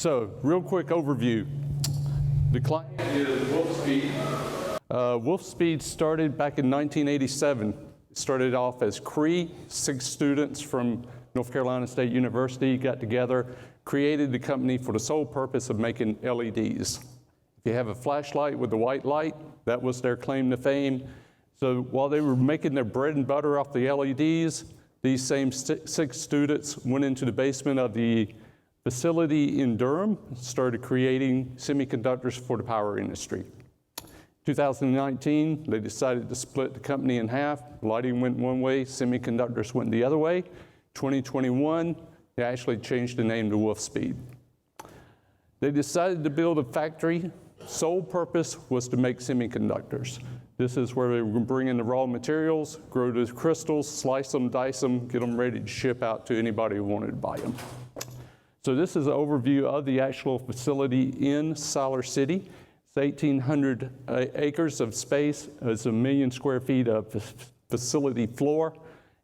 So, real quick overview. The client is Wolfspeed. Wolfspeed started back in 1987. It started off as Cree. 6 students from North Carolina State University got together, created the company for the sole purpose of making LEDs. If you have a flashlight with the white light, that was their claim to fame. So while they were making their bread and butter off the LEDs, these same 6 students went into the basement of the facility in Durham, started creating semiconductors for the power industry. 2019, they decided to split the company in half. Lighting went one way, semiconductors went the other way. 2021, they actually changed the name to Wolfspeed. They decided to build a factory. Sole purpose was to make semiconductors. This is where they would bring in the raw materials, grow the crystals, slice them, dice them, get them ready to ship out to anybody who wanted to buy them. So this is an overview of the actual facility in Siler City. It's 1,800 acres of space. It's 1 million square feet of facility floor,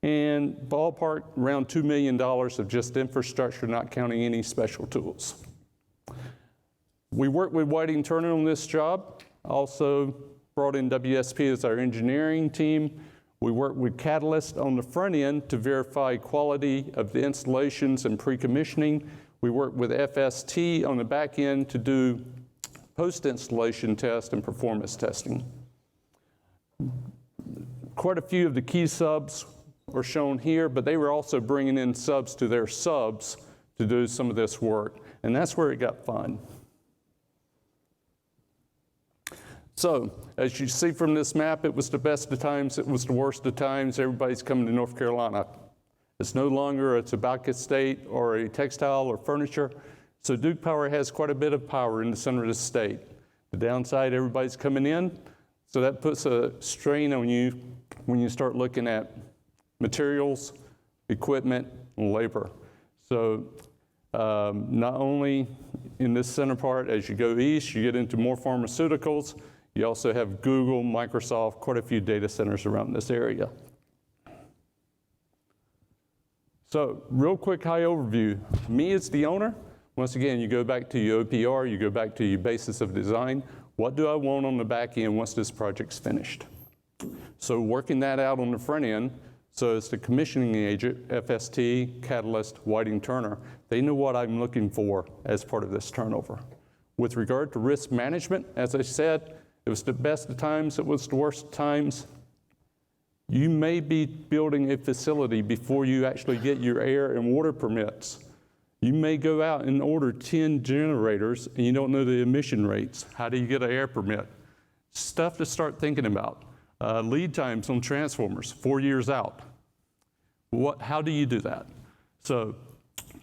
and ballpark around $2 million of just infrastructure, not counting any special tools. We worked with Whiting Turner on this job. Also brought in WSP as our engineering team. We worked with Catalyst on the front end to verify quality of the installations and pre-commissioning. We worked with FST on the back end to do post-installation test and performance testing. Quite a few of the key subs are shown here, but they were also bringing in subs to their subs to do some of this work, and that's where it got fun. So, as you see from this map, it was the best of times, it was the worst of times. Everybody's coming to North Carolina. It's no longer a tobacco state or a textile or furniture. So Duke Power has quite a bit of power in the center of the state. The downside, everybody's coming in, so that puts a strain on you when you start looking at materials, equipment, and labor. So not only in this center part, as you go east, you get into more pharmaceuticals. You also have Google, Microsoft, quite a few data centers around this area. So, real quick high overview. Me as the owner, once again, you go back to your OPR, you go back to your basis of design. What do I want on the back end once this project's finished? So working that out on the front end, so as the commissioning agent, FST, Catalyst, Whiting Turner, they know what I'm looking for as part of this turnover. With regard to risk management, as I said, it was the best of times, it was the worst of times. You may be building a facility before you actually get your air and water permits. You may go out and order 10 generators and you don't know the emission rates. How do you get an air permit? Stuff to start thinking about. Lead times on transformers, 4 years out. How do you do that? So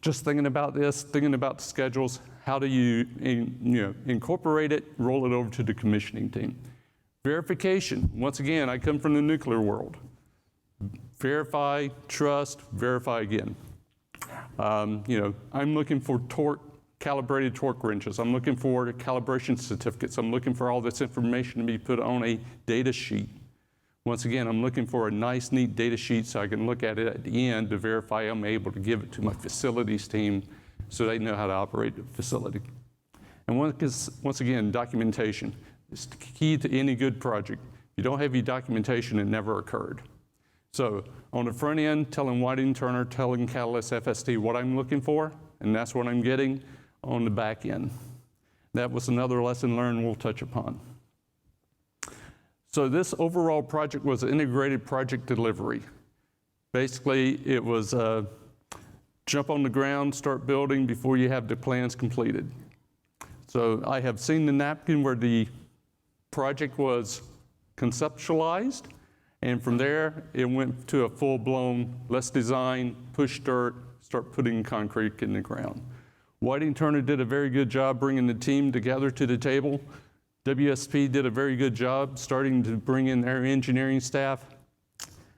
just thinking about this, thinking about the schedules, how do you incorporate it, roll it over to the commissioning team. Verification. Once again, I come from the nuclear world. Verify, trust, verify again. I'm looking for calibrated torque wrenches. I'm looking for calibration certificates. I'm looking for all this information to be put on a data sheet. Once again, I'm looking for a nice, neat data sheet so I can look at it at the end to verify I'm able to give it to my facilities team so they know how to operate the facility. And once again, documentation is the key to any good project. If you don't have your documentation, it never occurred. So on the front end, telling Whiting Turner, telling Catalyst FST what I'm looking for, and that's what I'm getting on the back end. That was another lesson learned we'll touch upon. So this overall project was integrated project delivery. Basically, it was jump on the ground, start building before you have the plans completed. So I have seen the napkin where the project was conceptualized, and from there it went to a full-blown, let's design, push dirt, start putting concrete in the ground. Whiting Turner did a very good job bringing the team together to the table. WSP did a very good job starting to bring in their engineering staff.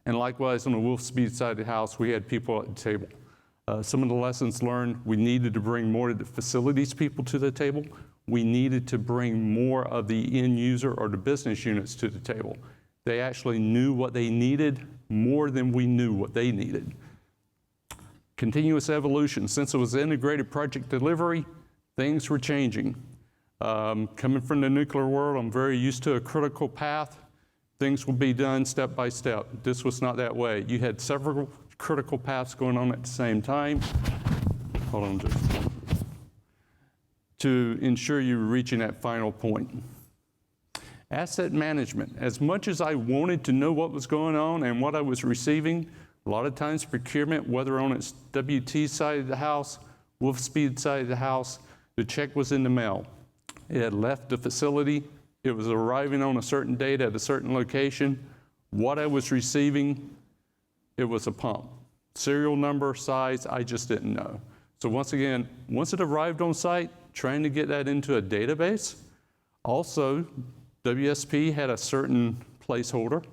And likewise, on the Wolfspeed side of the house, we had people at the table. Some of the lessons learned, we needed to bring more of the facilities people to the table. We needed to bring more of the end user or the business units to the table. They actually knew what they needed more than we knew what they needed. Continuous evolution. Since it was integrated project delivery, Things were changing. Coming from the nuclear world, I'm very used to a critical path. Things will be done step by step. This was not that way. You had several critical paths going on at the same time. Hold on just to ensure you were reaching that final point. Asset management. As much as I wanted to know what was going on and what I was receiving, a lot of times procurement, whether on its WT side of the house, Wolfspeed side of the house, the check was in the mail. It had left the facility. It was arriving on a certain date at a certain location. What I was receiving, it was a pump. Serial number, size, I just didn't know. So once again, once it arrived on site, trying to get that into a database. Also, WSP had a certain placeholder.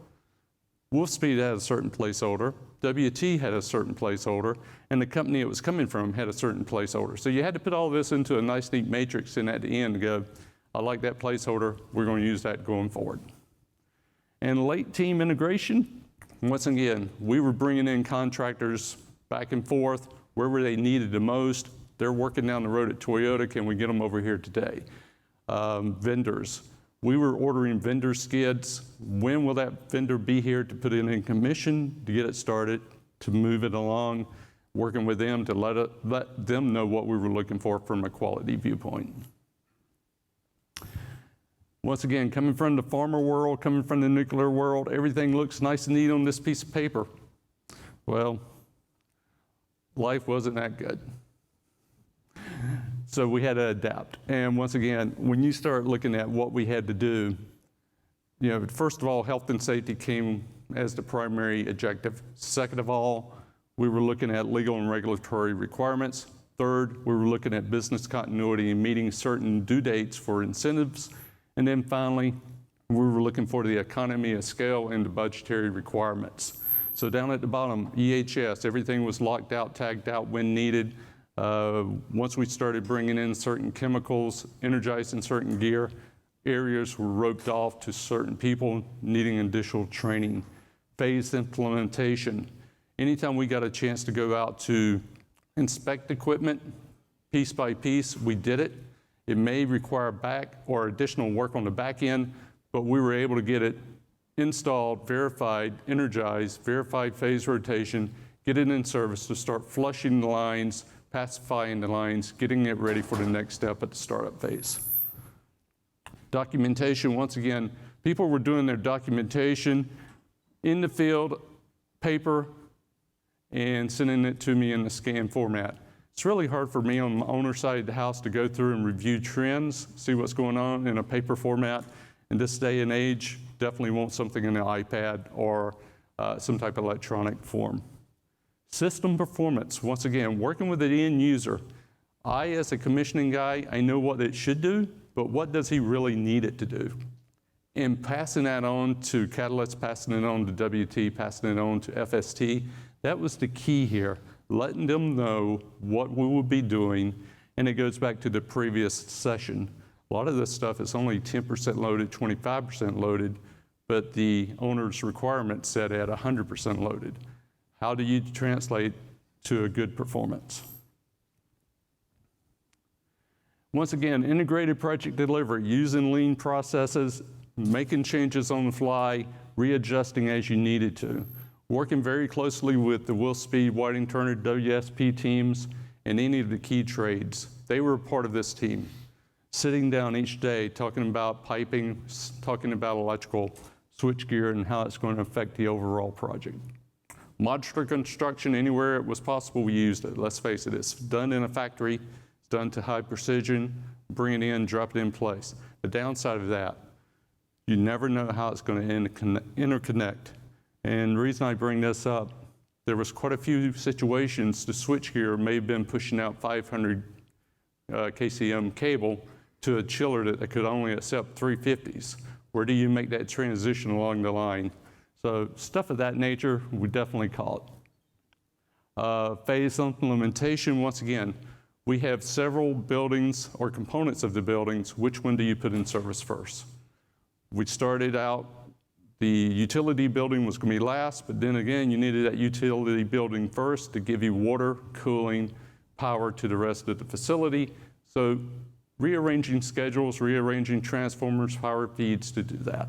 Wolfspeed had a certain placeholder. WT had a certain placeholder. And the company it was coming from had a certain placeholder. So you had to put all this into a nice, neat matrix, and at the end go, I like that placeholder. We're going to use that going forward. And late team integration. Once again, we were bringing in contractors back and forth. Where were they needed the most? They're working down the road at Toyota. Can we get them over here today? Vendors. We were ordering vendor skids. When will that vendor be here to put it in commission, to get it started, to move it along, working with them to let them know what we were looking for from a quality viewpoint. Once again, coming from the pharma world, coming from the nuclear world, everything looks nice and neat on this piece of paper. Well, life wasn't that good. So we had to adapt. And once again, when you start looking at what we had to do, you know, first of all, health and safety came as the primary objective. Second of all, we were looking at legal and regulatory requirements. Third, we were looking at business continuity and meeting certain due dates for incentives. And then finally, we were looking for the economy of scale and the budgetary requirements. So down at the bottom, EHS, everything was locked out, tagged out when needed. Once we started bringing in certain chemicals, energizing certain gear, areas were roped off to certain people needing additional training. Phased implementation. Anytime we got a chance to go out to inspect equipment, piece by piece, we did it. It may require back or additional work on the back end, but we were able to get it installed, verified, energized, verified phase rotation, get it in service to start flushing the lines, pacifying the lines, getting it ready for the next step at the startup phase. Documentation, once again, people were doing their documentation in the field, paper, and sending it to me in the scanned format. It's really hard for me on the owner side of the house to go through and review trends, see what's going on in a paper format. In this day and age, definitely want something in an iPad or some type of electronic form. System performance, once again, working with the end user. I, as a commissioning guy, I know what it should do, but what does he really need it to do? And passing that on to Catalyst, passing it on to WT, passing it on to FST, that was the key here, letting them know what we will be doing. And it goes back to the previous session. A lot of this stuff is only 10% loaded, 25% loaded, but the owner's requirement set at 100% loaded. How do you translate to a good performance? Once again, integrated project delivery, using lean processes, making changes on the fly, readjusting as you needed to. Working very closely with the Wolfspeed, Whiting Turner, WSP teams, and any of the key trades. They were a part of this team. Sitting down each day, talking about piping, talking about electrical, switchgear, and how it's going to affect the overall project. Modular construction, anywhere it was possible, we used it. Let's face it, it's done in a factory, it's done to high precision, bring it in, drop it in place. The downside of that, you never know how it's going to interconnect. And the reason I bring this up, there was quite a few situations the switchgear may have been pushing out 500 kcm cable to a chiller that could only accept 350s. Where do you make that transition along the line? So stuff of that nature, we definitely call it. Phase implementation, once again, we have several buildings or components of the buildings. Which one do you put in service first? We started out, the utility building was going to be last, but then again, you needed that utility building first to give you water, cooling, power to the rest of the facility. So rearranging schedules, rearranging transformers, power feeds to do that.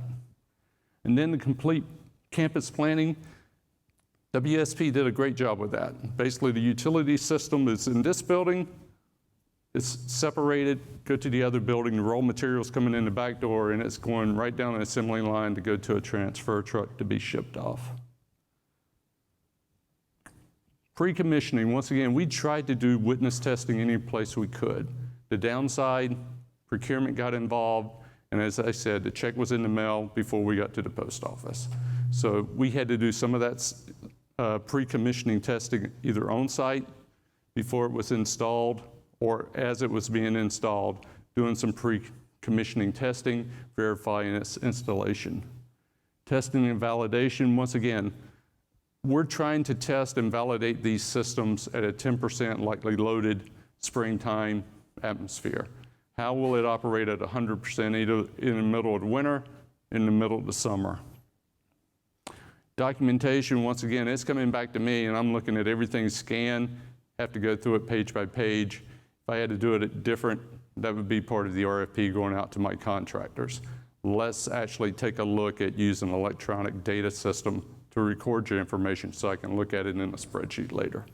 And then the complete campus planning, WSP did a great job with that. Basically, the utility system is in this building, it's separated, go to the other building, the raw material's coming in the back door, and it's going right down an assembly line to go to a transfer truck to be shipped off. Pre-commissioning, once again, we tried to do witness testing any place we could. The downside, procurement got involved, and as I said, the check was in the mail before we got to the post office. So we had to do some of that pre-commissioning testing either on site before it was installed or as it was being installed, doing some pre-commissioning testing, verifying its installation. Testing and validation, once again, we're trying to test and validate these systems at a 10% likely loaded springtime atmosphere. How will it operate at 100% either in the middle of the winter, in the middle of the summer? Documentation, once again, it's coming back to me and I'm looking at everything scanned, have to go through it page by page. If I had to do it different, that would be part of the RFP going out to my contractors. Let's actually take a look at using an electronic data system to record your information so I can look at it in a spreadsheet later.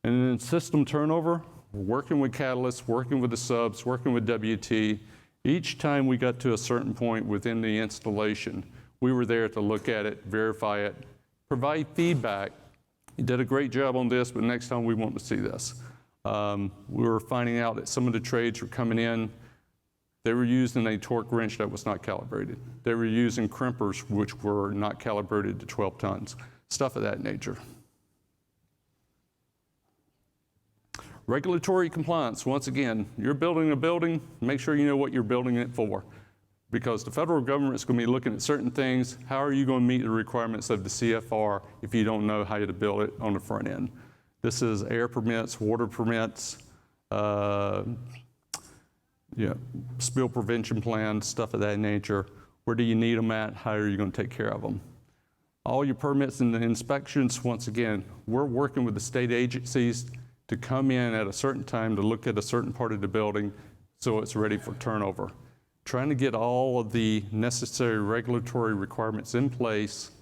And then system turnover, working with Catalyst, working with the subs, working with WT. Each time we got to a certain point within the installation, we were there to look at it, verify it, provide feedback. You did a great job on this, but next time we want to see this. We were finding out that some of the trades were coming in, they were using a torque wrench that was not calibrated. They were using crimpers which were not calibrated to 12 tons, stuff of that nature. Regulatory compliance, once again, you're building a building, make sure you know what you're building it for. Because the federal government is going to be looking at certain things. How are you going to meet the requirements of the CFR if you don't know how to build it on the front end? This is air permits, water permits, spill prevention plans, stuff of that nature. Where do you need them at? How are you going to take care of them? All your permits and the inspections, once again, we're working with the state agencies to come in at a certain time to look at a certain part of the building so it's ready for turnover. Trying to get all of the necessary regulatory requirements in place,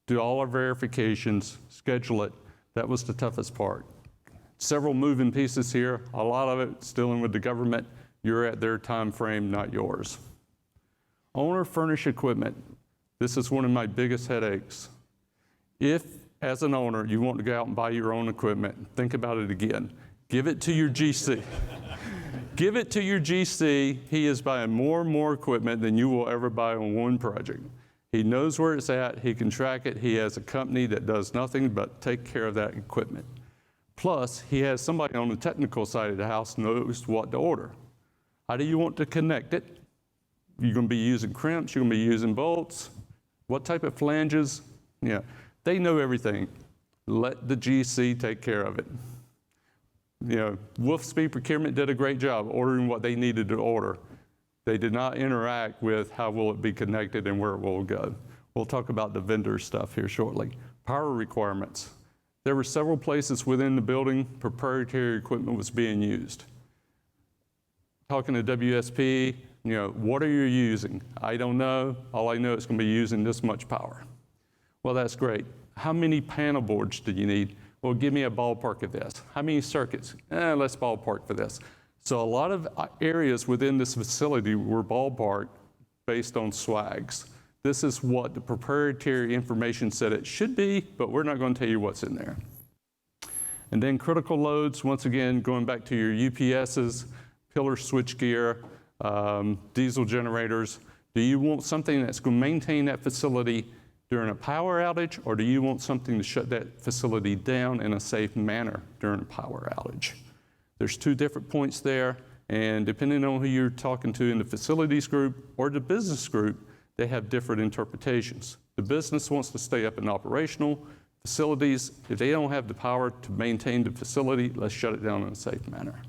do all our verifications, schedule it. That was the toughest part. Several moving pieces here, a lot of it dealing with the government. You're at their time frame, not yours. Owner furnish equipment. This is one of my biggest headaches. If, as an owner, you want to go out and buy your own equipment, think about it again. Give it to your GC. Give it to your GC. He is buying more and more equipment than you will ever buy on one project. He knows where it's at. He can track it. He has a company that does nothing but take care of that equipment. Plus, he has somebody on the technical side of the house who knows what to order. How do you want to connect it? You're going to be using crimps. You're going to be using bolts. What type of flanges? Yeah, they know everything. Let the GC take care of it. You know, Wolf Speed Procurement did a great job ordering what they needed to order. They did not interact with how will it be connected and where it will go. We'll talk about the vendor stuff here shortly. Power requirements. There were several places within the building proprietary equipment was being used. Talking to WSP, you know, what are you using? I don't know. All I know is going to be using this much power. Well, that's great. How many panel boards do you need? Well, give me a ballpark of this. How many circuits? Let's ballpark for this. So a lot of areas within this facility were ballparked based on swags. This is what the proprietary information said it should be, but we're not going to tell you what's in there. And then critical loads, once again, going back to your UPSs, pillar switchgear, diesel generators. Do you want something that's going to maintain that facility during a power outage, or do you want something to shut that facility down in a safe manner during a power outage? There's two different points there, and depending on who you're talking to in the facilities group or the business group, they have different interpretations. The business wants to stay up and operational. Facilities, if they don't have the power to maintain the facility, let's shut it down in a safe manner.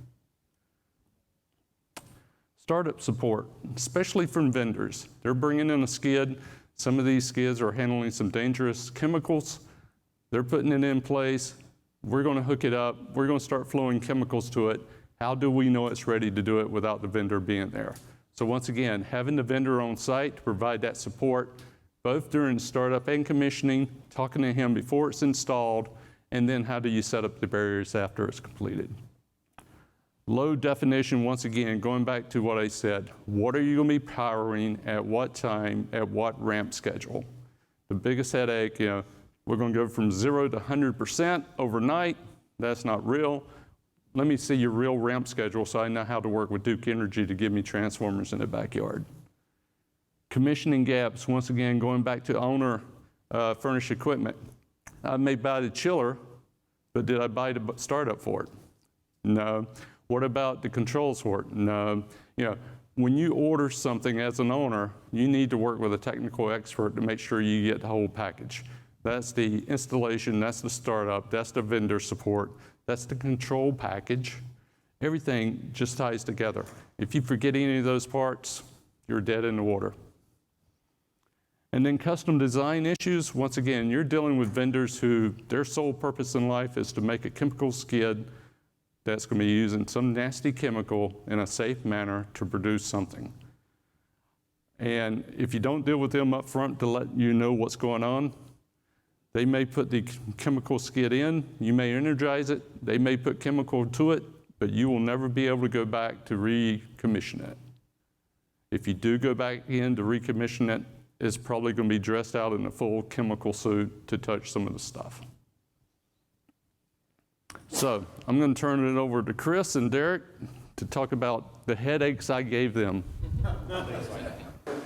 Startup support, especially from vendors. They're bringing in a skid. Some of these skids are handling some dangerous chemicals. They're putting it in place. We're going to hook it up. We're going to start flowing chemicals to it. How do we know it's ready to do it without the vendor being there? So once again, having the vendor on site to provide that support, both during startup and commissioning, talking to him before it's installed, and then how do you set up the barriers after it's completed? Load definition, once again, going back to what I said, what are you going to be powering at what time, at what ramp schedule? The biggest headache, we're going to go from 0 to 100% overnight. That's not real. Let me see your real ramp schedule so I know how to work with Duke Energy to give me transformers in the backyard. Commissioning gaps, once again, going back to owner furnished equipment. I may buy the chiller, but did I buy the startup for it? No. What about the controls for it? No. When you order something as an owner, you need to work with a technical expert to make sure you get the whole package. That's the installation, that's the startup, that's the vendor support, that's the control package. Everything just ties together. If you forget any of those parts, you're dead in the water. And then custom design issues, once again, you're dealing with vendors who their sole purpose in life is to make a chemical skid that's going to be using some nasty chemical in a safe manner to produce something. And if you don't deal with them up front to let you know what's going on, they may put the chemical skid in, you may energize it, they may put chemical to it, but you will never be able to go back to recommission it. If you do go back in to recommission it, it's probably going to be dressed out in a full chemical suit to touch some of the stuff. So I'm going to turn it over to Chris and Derek to talk about the headaches I gave them.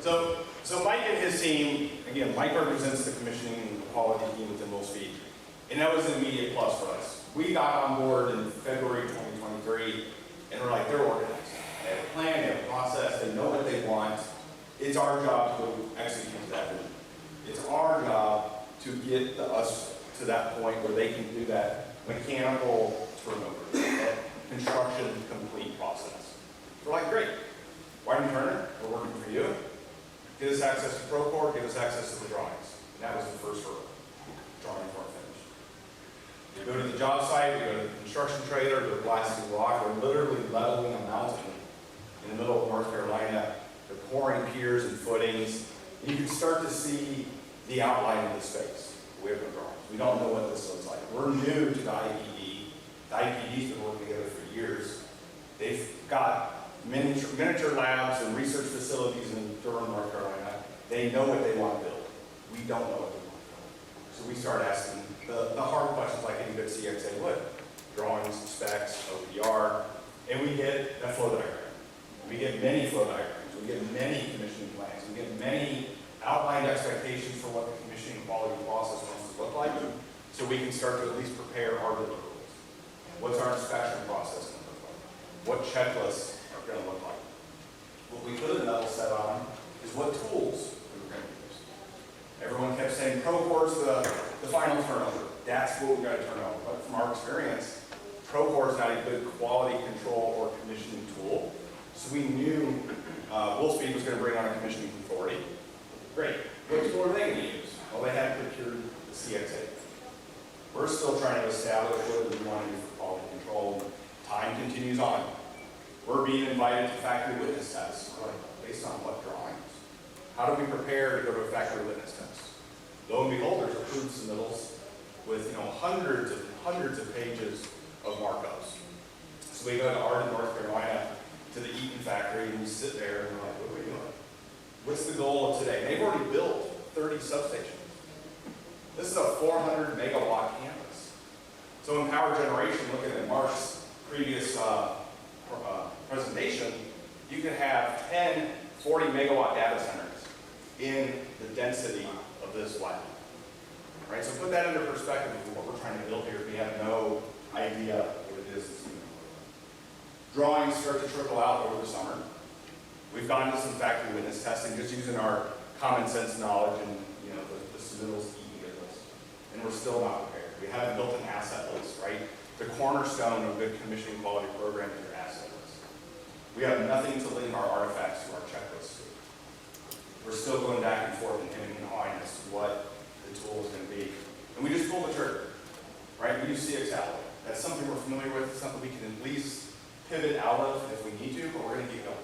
So Mike and his team, again, Mike represents the commissioning and quality team within Wolfspeed, and that was an immediate plus for us. We got on board in February 2023, and we're like, they're organized. They have a plan, they have a process, they know what they want. It's our job to go execute that. It's our job to get us to that point where they can do that mechanical turnover, that construction complete process. We're like, great. Wyden Turner, we're working for you. Get us access to Procore, get us access to the drawings. And that was the first hurdle. Drawings weren't finished. You go to the job site, you go to the construction trailer, they're blasting rock, we're literally leveling a mountain in the middle of North Carolina. They're pouring piers and footings. And you can start to see the outline of the space. We have no drawings. We don't know what this looks like. We're new to the IPD. The IPD's been working together for years. They've got miniature labs and research facilities in Durham, North Carolina. They know what they want to build. We don't know what they want to build. So we start asking the hard questions like any good CXA would. Drawings, specs, OPR, and we get a flow diagram. We get many flow diagrams. We get many commissioning plans. We get many outlined expectations for what the commissioning quality process wants to look like, so we can start to at least prepare our deliverables. What's our inspection process going to look like? What checklists are going to look like? What we could have level set on is what tools we were going to use. Everyone kept saying Procore's the final turnover. That's what we've got to turn over. But from our experience, Procore is not a good quality control or commissioning tool. So we knew Wolfspeed was going to bring on a commissioning authority. Great. What tool are they going to use? Well, they had procured the CXA. We're still trying to establish what we want to do for quality control. Time continues on. We're being invited to factory witness tests. We're like, based on what drawings? How do we prepare to go to a factory witness test? Lo and behold, there's approved submittals with hundreds of pages of markups. So we go to Arden, North Carolina, to the Eaton factory, and we sit there and we're like, what are we doing? What's the goal of today? They've already built 30 substations. This is a 400 megawatt campus. So in power generation, looking at Mark's previous presentation, you can have 10 40 megawatt data centers in the density of this lab. Right? So put that into perspective of what we're trying to build here. We have no idea what it is that's going to be. Drawings start to trickle out over the summer. We've gone to some factory witness testing, just using our common sense knowledge and the submittals you can give us. And we're still not prepared. We haven't built an asset list, right? The cornerstone of good commissioning quality program is your asset list. We have nothing to link our artifacts to our checklist to. We're still going back and forth and hemming and hawing as to what the tool is going to be. And we just pulled the trigger, right? We use CX Alloy. That's something we're familiar with. It's something we can at least pivot out of if we need to, but we're going to keep going.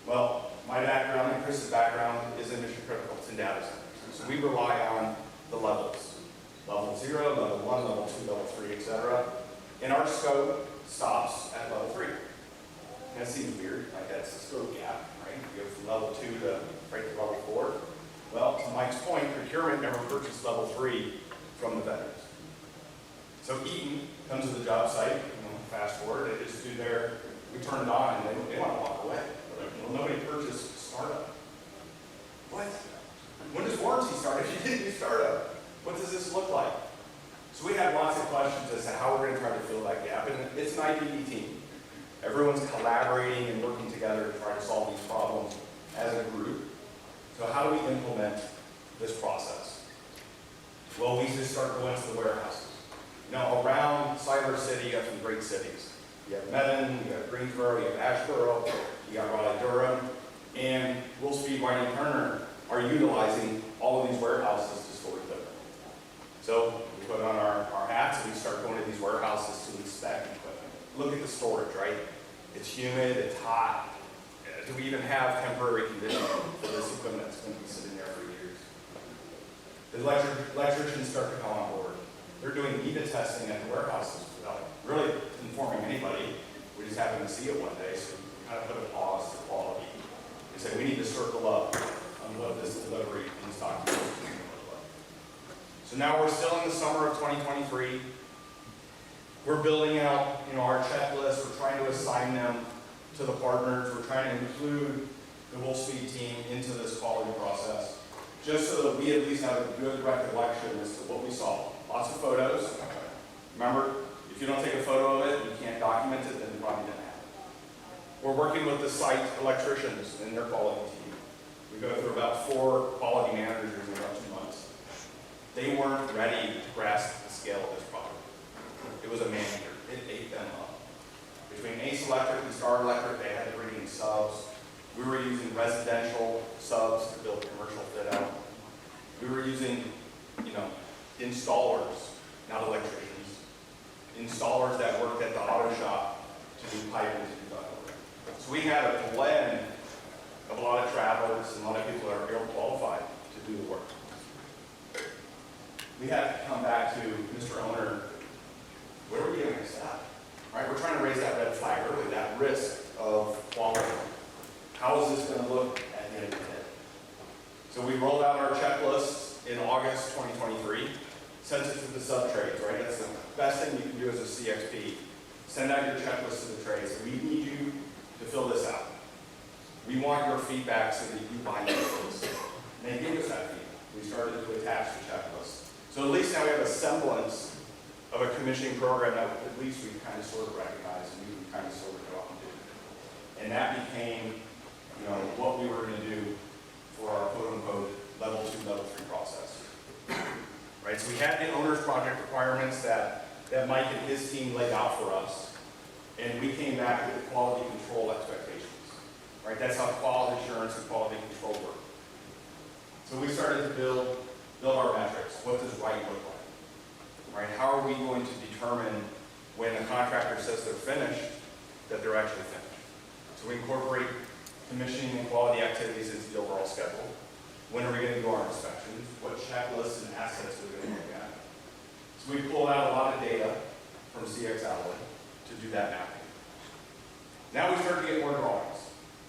Well, my background and Chris's background is in mission critical. It's in data centers. So we rely on the levels. Level 0, level 1, level 2, level 3, etc. And our scope stops at level 3. And that seems weird, like that's a scope gap, right? You go from level 2 to right to level 4. Well, to Mike's point, procurement never purchased level 3 from the vendors. So Eaton comes to the job site, fast forward, they just do their, we turn it on and they want to walk away. They're like, well, nobody purchased startup. What? When does warranty start if you didn't do startup? What does this look like? So we have lots of questions as to how we're going to try to fill that gap. And it's an IPD team. Everyone's collaborating and working together to try to solve these problems as a group. So how do we implement this process? Well, we just start going to the warehouses. Now, around Cyber City, you have some great cities. You have Medon, you have Greensboro, you have Asheboro, you got Raleigh-Durham, and Wolfspeed, Whiting, Turner are utilizing all of these warehouses to store equipment. So we put on our hats and we start going to these warehouses to inspect equipment. Look at the storage, right? It's humid, it's hot. Do we even have temporary conditioning for this equipment that's going to be sitting there for years? The electricians start to come on board. They're doing beta testing at the warehouses without really informing anybody. We just happened to see it one day, so we kind of put a pause to quality. They said, we need to circle up on what this delivery in stock is going to look like. So now we're still in the summer of 2023. We're building out, our checklist. We're trying to assign them to the partners. We're trying to include the Wolfspeed team into this quality process, just so that we at least have a good recollection as to what we saw. Lots of photos. Remember, if you don't take a photo of it, you can't document it, then it probably didn't happen. We're working with the site electricians and their quality team. We go through about 4 quality managers in about 2 months. They weren't ready to grasp the scale of this problem. It was a man-eater. It ate them up. Between Ace Electric and Star Electric, they had to bring in subs. We were using residential subs to build commercial fit out. We were using, installers, not electricians. Installers that worked at the auto shop to do piping to do ductwork. So we had a blend of a lot of travelers and a lot of people that are ill qualified to do the work. We had to come back to Mr. Owner, where are we getting this at? Right? We're trying to raise that red flag early, that risk of quality. How is this going to look at the end of the day? So we rolled out our checklist in August 2023, sent it to the sub-trades, right? That's the best thing you can do as a CXP. Send out your checklist to the trades. We need you to fill this out. We want your feedback so that you buy into this. And they gave us that feedback. We started to attach the checklist. So at least now we have a semblance of a commissioning program that at least we kind of sort of recognize and we can kind of sort of go out and do. And that became, what we were going to do for our quote-unquote level 2, level 3 process. Right, so we had the owner's project requirements that Mike and his team laid out for us, and we came back with quality control expectations. Right, that's how quality assurance and quality control work. So we started to build our metrics. What does right look like? Right, how are we going to determine when a contractor says they're finished, that they're actually finished? So we incorporate commissioning and quality activities into the overall schedule. When are we going to do our inspections? What checklists and assets are we going to look at? So we pulled out a lot of data from CX Alloy to do that mapping. Now we start to get more drawings.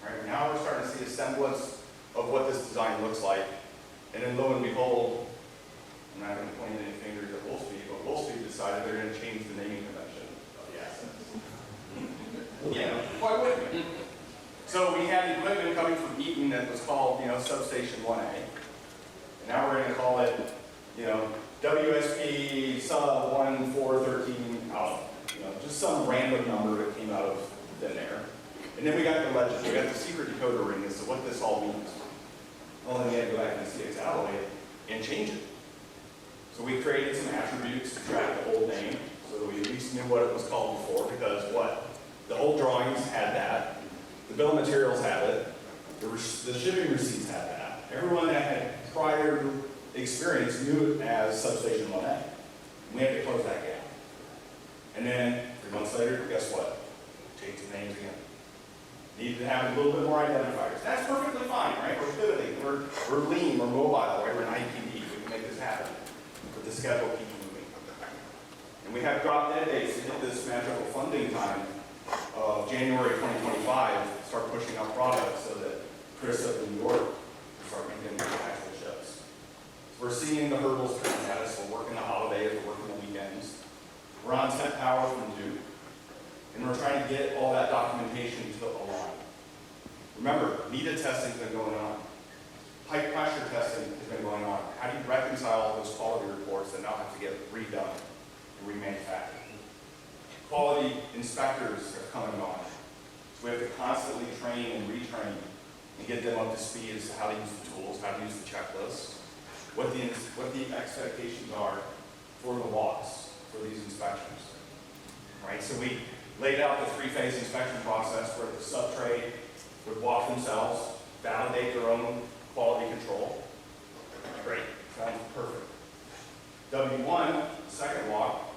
Right? Now we're starting to see a semblance of what this design looks like. And then lo and behold, I'm not going to point any fingers at Wolfspeed, but Wolfspeed decided they're going to change the naming convention of the assets. Why wouldn't we? So we had equipment coming from Eaton that was called, Substation 1A. And now we're going to call it, WSP sub 1413 alpha. Just some random number that came out of thin air. And then we got the legend. We got the secret decoder ring as to what this all means. Well, then we had to go back and CX Alloy and change it. So we created some attributes to track the old name so that we at least knew what it was called before, because the old drawings had that. The bill of materials had it. The shipping receipts had that. Everyone that had prior experience knew it as Substation 1A. We had to close that gap. And then 3 months later, guess what? change the names again. Needed to have a little bit more identifiers. That's perfectly fine, right? We're pivoting, we're lean, we're mobile, right? We're an IPD, we can make this happen. But the schedule keeps moving. And we have drop dead dates to hit this magical funding time of January 2025, start pushing out products so that Chris up in New York can start making actual ships. We're seeing the hurdles coming at us. We're working the holidays, we're working the weekends. We're on 10 power from due. And we're trying to get all that documentation to align. Remember, NETA testing's been going on. Pipe pressure testing has been going on. How do you reconcile all those quality reports that now have to get redone and remanufactured? Quality inspectors have come and gone. So we have to constantly train and retrain and get them up to speed as to how to use the tools, how to use the checklists, what the expectations are for the walks for these inspections. Right? So we laid out the three-phase inspection process where the sub-trade would walk themselves, validate their own quality control. Great, sounds perfect. W1, second walk,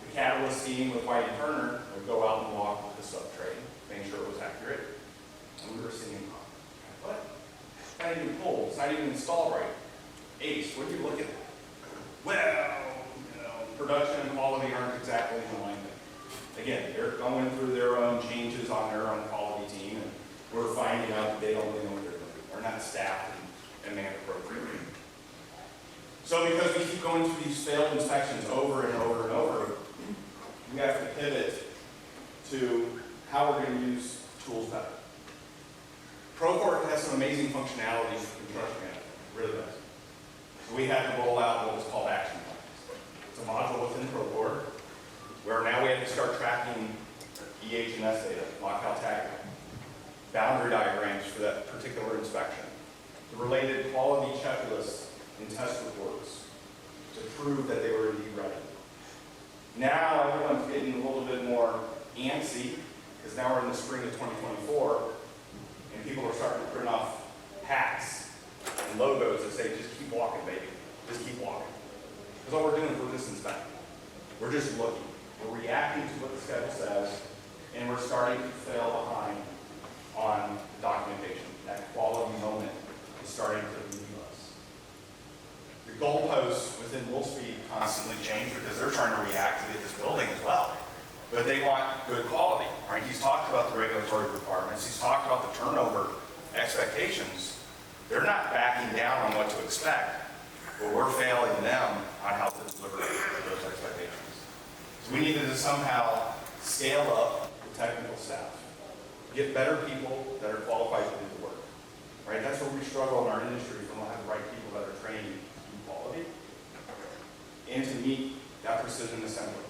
the catalyst scheme with White and Turner would go out and walk with the sub-trade, make sure it was accurate. And we were seeing, what? It's not even pulled, it's not even installed right. Ace, what are you looking at? Well, production and quality aren't exactly in alignment. Again, they're going through their own changes on their own quality team, and we're finding out that they don't really know what they're doing. They're not staffed and manned appropriately. So because we keep going through these failed inspections over and over and over, we have to pivot to how we're going to use tools better. Procore has some amazing functionality for construction management. It really does. So we had to roll out what was called action plans. It's a module within Procore where now we have to start tracking EH&S data, lockout tagging, boundary diagrams for that particular inspection, the related quality checklists and test reports to prove that they were indeed ready. Now everyone's getting a little bit more antsy because now we're in the spring of 2024 and people are starting to print off hats and logos that say, just keep walking, baby. Just keep walking. Because all we're doing is we're just inspecting. We're just looking. We're reacting to what the schedule says, and we're starting to fail behind on the documentation. That quality moment is starting to leave us. The goalposts within Wolfspeed constantly change because they're trying to react to get this building as well. But they want good quality, right? He's talked about the regulatory requirements. He's talked about the turnover expectations. They're not backing down on what to expect, but we're failing them on how to deliver those expectations. So we needed to somehow scale up the technical staff, get better people that are qualified to do the work, right? That's where we struggle in our industry. We don't have the right people that are trained to do quality and to meet that precision assembly.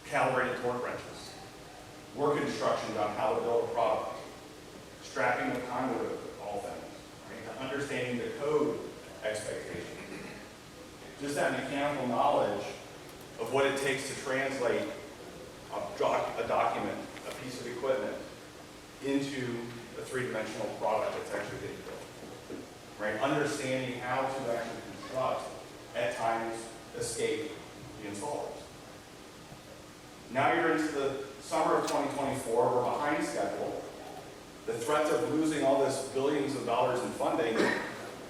Calibrated torque wrenches, work instructions on how to build a product, strapping the conduit of all things, right? Understanding the code expectation. Just that mechanical knowledge of what it takes to translate a document, a piece of equipment, into a three-dimensional product that's actually getting built. Right? Understanding how to actually construct, at times, escape the installers. Now you're into the summer of 2024, we're behind schedule. The threat of losing all this billions of dollars in funding,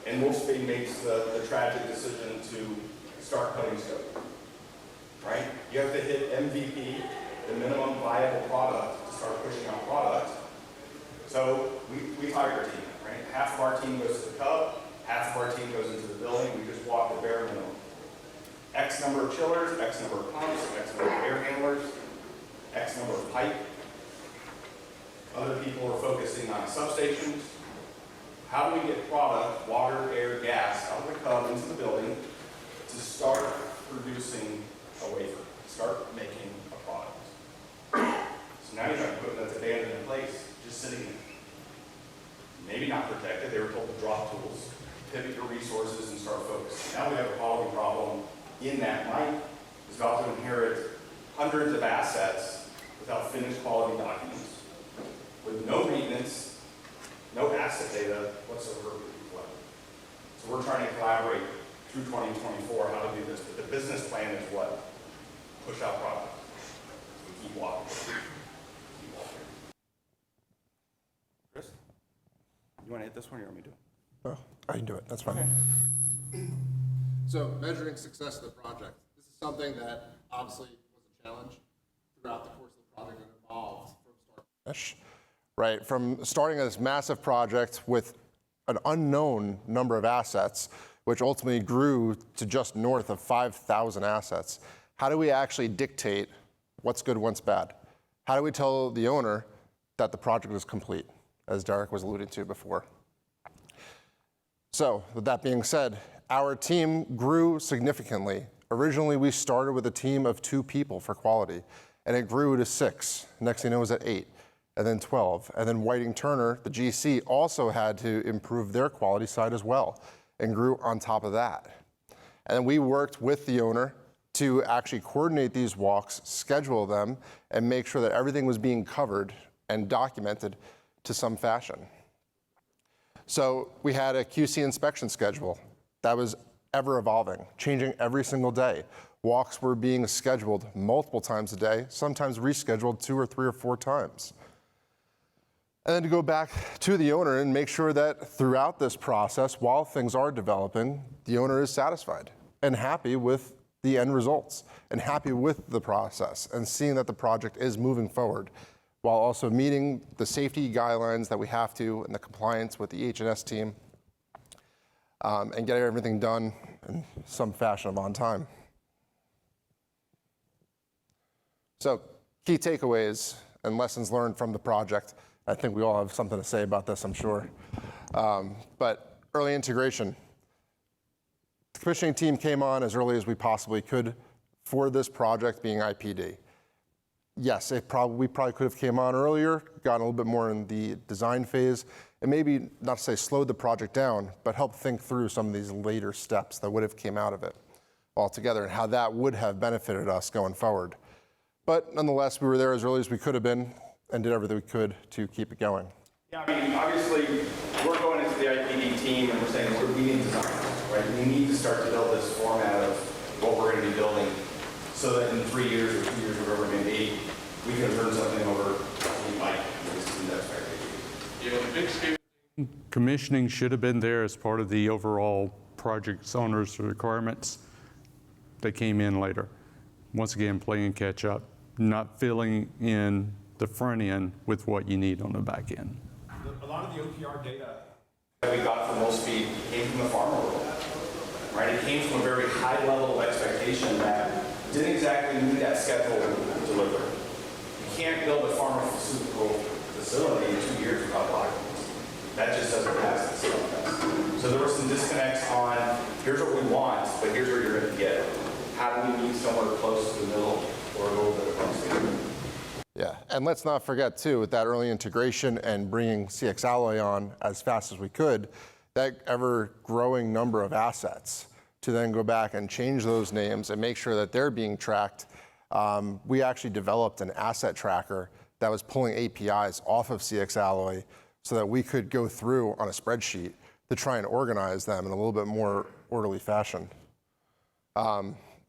and Wolfspeed makes the tragic decision to start cutting scope. Right? You have to hit MVP, the minimum viable product, to start pushing out product. So we hire a team, right? Half of our team goes to the Cub, half of our team goes into the building. We just walk the bare minimum. X number of chillers, X number of pumps, X number of air handlers, X number of pipe. Other people are focusing on substations. How do we get product, water, air, gas, out of the Cub into the building to start producing a wafer, start making a product? So now you have equipment that's abandoned in place, just sitting there. Maybe not protected, they were told to drop tools, pivot your resources and start focusing. Now we have a quality problem in that Mike is about to inherit hundreds of assets without finished quality documents, with no maintenance, no asset data whatsoever. So we're trying to collaborate through 2024 how to do this, but the business plan is what? Push out product. We keep walking. Keep walking. You want to hit this one or you want me to do it? Oh, I can do it, that's fine. So measuring success of the project. This is something that obviously was a challenge throughout the course of the project and evolved from start to finish. Right, from starting this massive project with an unknown number of assets, which ultimately grew to just north of 5,000 assets. How do we actually dictate what's good, what's bad? How do we tell the owner that the project is complete, as Derek was alluding to before? So, with that being said, our team grew significantly. Originally, we started with a team of 2 people for quality, and it grew to 6. Next thing you know, it was at 8, and then 12. And then Whiting Turner, the GC, also had to improve their quality side as well, and grew on top of that. And then we worked with the owner to actually coordinate these walks, schedule them, and make sure that everything was being covered and documented to some fashion. So we had a QC inspection schedule that was ever evolving, changing every single day. Walks were being scheduled multiple times a day, sometimes rescheduled 2 or 3 or 4 times. And then to go back to the owner and make sure that throughout this process, while things are developing, the owner is satisfied and happy with the end results and happy with the process and seeing that the project is moving forward, while also meeting the safety guidelines that we have to and the compliance with the H&S team, and getting everything done in some fashion of on time. So, key takeaways and lessons learned from the project. I think we all have something to say about this, I'm sure. But early integration. The commissioning team came on as early as we possibly could for this project being IPD. Yes, we probably could have came on earlier, gotten a little bit more in the design phase, and maybe, not to say slowed the project down, but helped think through some of these later steps that would have came out of it altogether and how that would have benefited us going forward. But nonetheless, we were there as early as we could have been and did everything we could to keep it going. Yeah, I mean, obviously, we're going into the IPD team and we're saying we need design, right? We need to start to build this format of what we're going to be building so that in 3 years or 2 years, whatever it may be, we can turn something over to Mike and exceed that expectation. Yeah, the big scale commissioning should have been there as part of the overall project's owner's requirements. They came in later. Once again, playing catch up, not filling in the front end with what you need on the back end. A lot of the OPR data that we got from Wolfspeed came from the farmer world, right? It came from a very high level of expectation that didn't exactly meet that schedule to deliver. You can't build a pharmaceutical facility in 2 years without documents. That just doesn't pass the skill test. So there were some disconnects on, here's what we want, but here's where you're going to get it. How do we meet somewhere close to the middle or a little bit across the middle? Yeah, and let's not forget too, with that early integration and bringing CX Alloy on as fast as we could, that ever-growing number of assets to then go back and change those names and make sure that they're being tracked. We actually developed an asset tracker that was pulling APIs off of CX Alloy so that we could go through on a spreadsheet to try and organize them in a little bit more orderly fashion.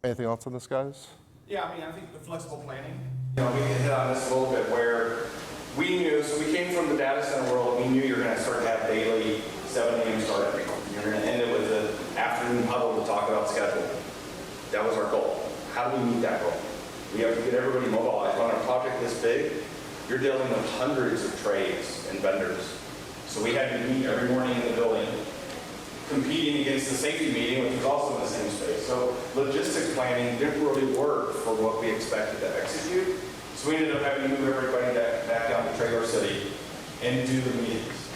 Anything else on this, guys? Yeah, I mean, I think the flexible planning, you know, we can hit on this a little bit where we knew, so we came from the data center world, we knew you were going to start to have daily 7 a.m. start every month. You're going to end it with an afternoon huddle to talk about schedule. That was our goal. How do we meet that goal? We have to get everybody mobilized. On a project this big, you're dealing with hundreds of trades and vendors. So we had to meet every morning in the building, competing against the safety meeting, which was also in the same space. So logistics planning didn't really work for what we expected to execute. So we ended up having to move everybody back down to Trailer City and do the meetings.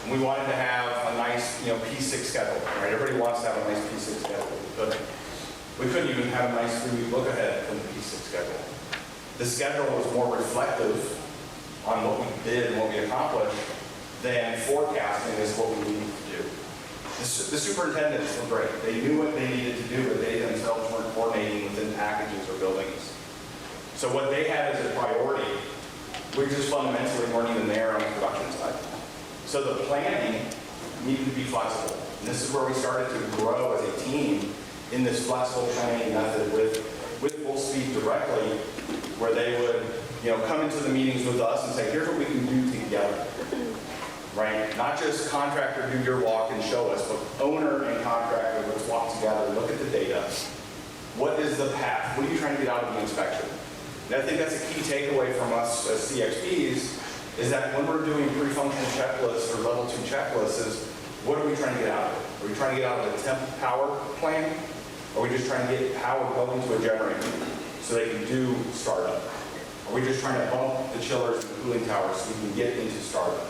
And we wanted to have a nice, P6 schedule, right? Everybody wants to have a nice P6 schedule, but we couldn't even have a nice 3-week look ahead from the P6 schedule. The schedule was more reflective on what we did and what we accomplished than forecasting is what we needed to do. The superintendents were great. They knew what they needed to do, but they themselves weren't coordinating within packages or buildings. So what they had as a priority, we just fundamentally weren't even there on the production side. So the planning needed to be flexible. And this is where we started to grow as a team in this flexible planning method with Wolfspeed directly, where they would come into the meetings with us and say, here's what we can do together. right? Not just contractor, do your walk and show us, but owner and contractor, let's walk together, look at the data. What is the path? What are you trying to get out of the inspection? And I think that's a key takeaway from us as CXPs, is that when we're doing pre-function checklists or level 2 checklists, is what are we trying to get out of it? Are we trying to get out of the temp power plan? Or are we just trying to get power going to a generator so they can do startup? Are we just trying to bump the chillers and the cooling towers so we can get into startup?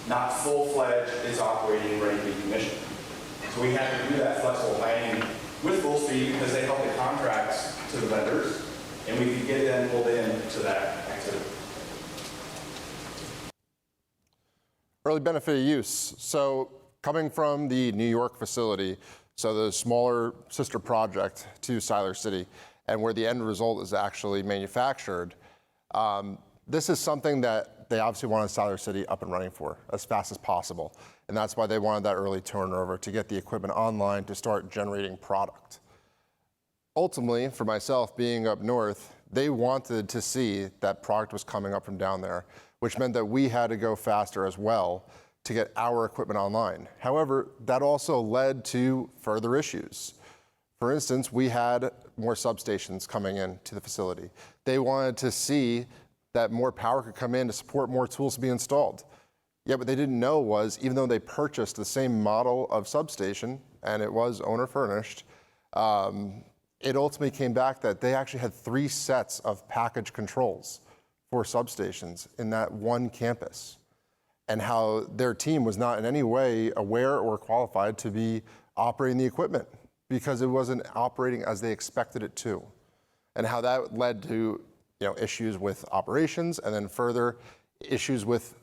Not full-fledged, is operating, ready to be commissioned. So we had to do that flexible planning with full speed because they help the contracts to the vendors, and we could get them pulled in to that activity. Early benefit of use. So coming from the New York facility, so the smaller sister project to Siler City, and where the end result is actually manufactured, this is something that they obviously wanted Siler City up and running for as fast as possible. And that's why they wanted that early turnover to get the equipment online to start generating product. Ultimately, for myself being up north, they wanted to see that product was coming up from down there, which meant that we had to go faster as well to get our equipment online. However, that also led to further issues. For instance, we had more substations coming in to the facility. They wanted to see that more power could come in to support more tools to be installed. Yeah, what they didn't know was, even though they purchased the same model of substation, and it was owner furnished, it ultimately came back that they actually had 3 sets of package controls for substations in that one campus, and how their team was not in any way aware or qualified to be operating the equipment because it wasn't operating as they expected it to, and how that led to issues with operations, and then further issues with